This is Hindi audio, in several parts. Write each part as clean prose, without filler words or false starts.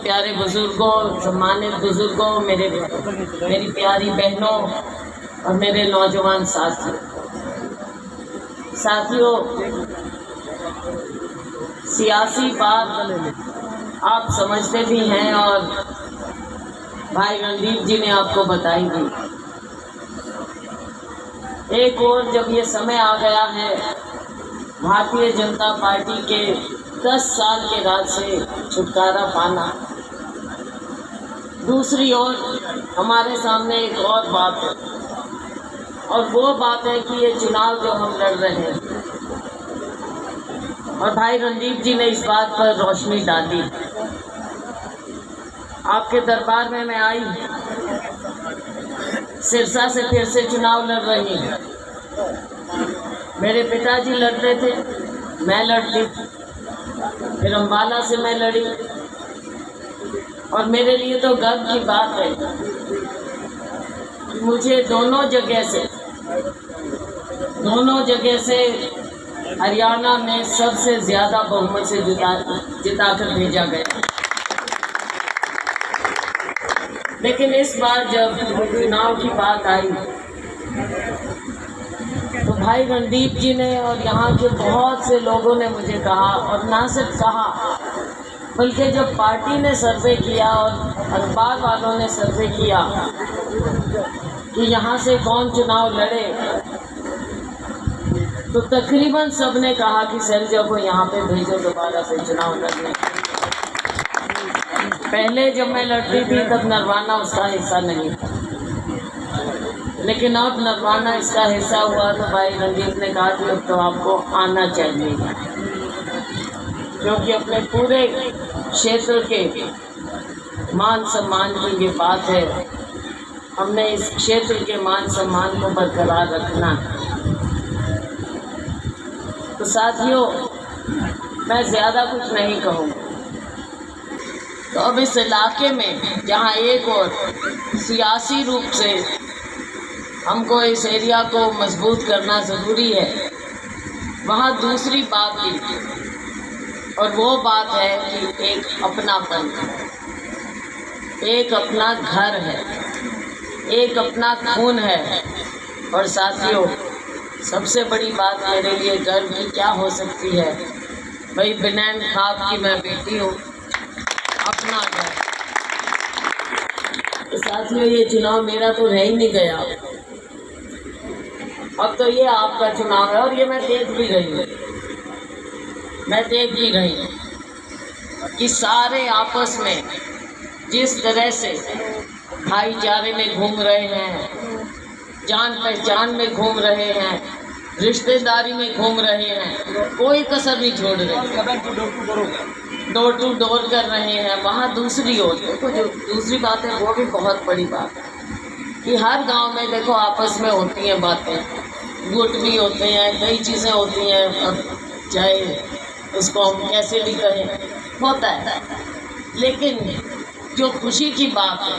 प्यारे बुजुर्गों, सम्मानित बुजुर्गों, मेरी प्यारी बहनों और मेरे नौजवान साथियों, सियासी बात आप समझते भी हैं और भाई रणदीप जी ने आपको बताई भी। एक और जब ये समय आ गया है भारतीय जनता पार्टी के 10 साल के राज से छुटकारा पाना, दूसरी ओर हमारे सामने एक और बात है, और वो बात है कि ये चुनाव जो हम लड़ रहे हैं, और भाई रणदीप जी ने इस बात पर रोशनी डाली। आपके दरबार में मैं आई, सिरसा से फिर से चुनाव लड़ रही हूँ। मेरे पिताजी लड़ते थे, मैं लड़ती, फिर अम्बाला से मैं लड़ी, और मेरे लिए तो गर्व की बात है कि मुझे दोनों जगह से हरियाणा में सबसे ज़्यादा बहुमत से जिताकर भेजा गया। लेकिन इस बार जब चुनाव की बात आई तो भाई रणदीप जी ने और यहाँ के बहुत से लोगों ने मुझे कहा, और ना सिर्फ कहा बल्कि जब पार्टी ने सर्वे किया और अखबार वालों ने सर्वे किया कि यहाँ से कौन चुनाव लड़े, तो तकरीबन सब ने कहा कि शैलजा को यहाँ पे भेजो दोबारा से चुनाव लड़ने। पहले जब मैं लड़ती थी तब नरवाना उसका हिस्सा नहीं था, लेकिन अब नरवाना इसका हिस्सा हुआ तो भाई रणदीप ने कहा कि अब तो आपको आना चाहिए, क्योंकि अपने पूरे क्षेत्र के मान सम्मान की ये बात है। हमने इस क्षेत्र के मान सम्मान को बरकरार रखना है। तो साथियों, मैं ज़्यादा कुछ नहीं कहूँगा। तो अब इस इलाके में जहाँ एक और सियासी रूप से हमको इस एरिया को मजबूत करना ज़रूरी है, वहाँ दूसरी बात भी, और वो बात है कि एक अपनापन, एक अपना घर है, एक अपना खून है। और साथियों, सबसे बड़ी बात मेरे लिए गर्व की क्या हो सकती है? भाई बिनैन खाब की मैं बेटी हूँ, अपना घर। तो साथियों, ये चुनाव मेरा तो रह ही नहीं गया, अब तो ये आपका चुनाव है। और ये मैं देख भी रही हूँ कि सारे आपस में जिस तरह से भाईचारे में घूम रहे हैं, जान पहचान में घूम रहे हैं, रिश्तेदारी में घूम रहे हैं, कोई कसर नहीं छोड़ रहे, डोर टू डोर कर रहे हैं। वहाँ दूसरी ओर देखो, जो दूसरी बात है वो भी बहुत बड़ी बात है कि हर गांव में देखो आपस में होती हैं बातें, गुट भी होते हैं, कई चीज़ें होती हैं, अब चाहे उसको हम कैसे भी कहें, होता है। लेकिन जो खुशी की बात है,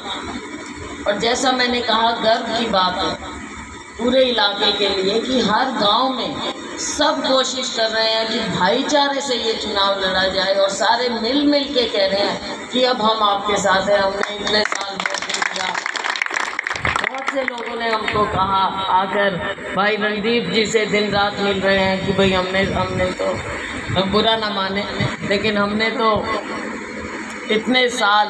और जैसा मैंने कहा गर्व की बात है पूरे इलाके के लिए, कि हर गांव में सब कोशिश कर रहे हैं कि भाईचारे से ये चुनाव लड़ा जाए, और सारे मिल के कह रहे हैं कि अब हम आपके साथ हैं, हमने इतने साल दिया। बहुत से लोगों ने हमको कहा आकर, भाई रणदीप जी से दिन रात मिल रहे हैं कि भाई हमने तो बुरा ना माने, लेकिन हमने तो इतने साल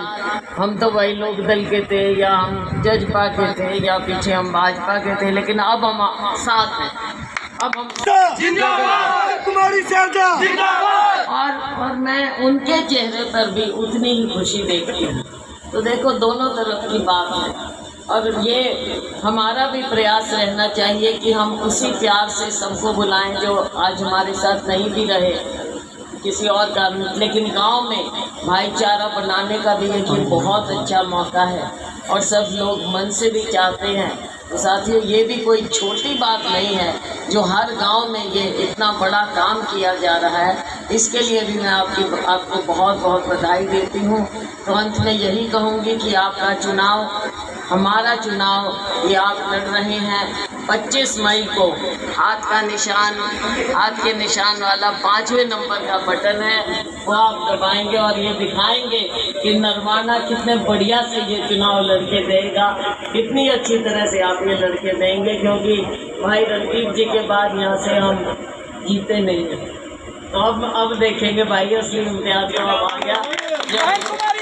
हम तो वही लोक दल के थे, या हम जजपा के थे, या पीछे हम भाजपा के थे, लेकिन अब हम साथ हैं। अब हम जिंदाबाद कुमारी शैलजा जिंदाबाद। और मैं उनके चेहरे पर भी उतनी ही खुशी देखती हूँ। तो देखो, दोनों तरफ की बात है, और ये हमारा भी प्रयास रहना चाहिए कि हम उसी प्यार से सबको बुलाएं जो आज हमारे साथ नहीं भी रहे किसी और कारण, लेकिन गांव में भाईचारा बनाने का भी एक बहुत अच्छा मौका है, और सब लोग मन से भी चाहते हैं। तो साथियों, ये भी कोई छोटी बात नहीं है जो हर गांव में ये इतना बड़ा काम किया जा रहा है। इसके लिए भी मैं आपको बहुत बहुत बधाई देती हूँ। तो अंत में यही कहूँगी कि आपका चुनाव, हमारा चुनाव, ये आप लड़ रहे हैं, 25 मई को हाथ के निशान वाला 5वें नंबर का बटन है, वो आप दबाएंगे और ये दिखाएंगे कि नरवाना कितने बढ़िया से ये चुनाव लड़के देगा, कितनी अच्छी तरह से आप ये लड़के देंगे, क्योंकि भाई रणदीप जी के बाद यहाँ से हम जीते नहीं हैं। तो अब देखेंगे भाई असली इम्तियाज तो अब आ गया।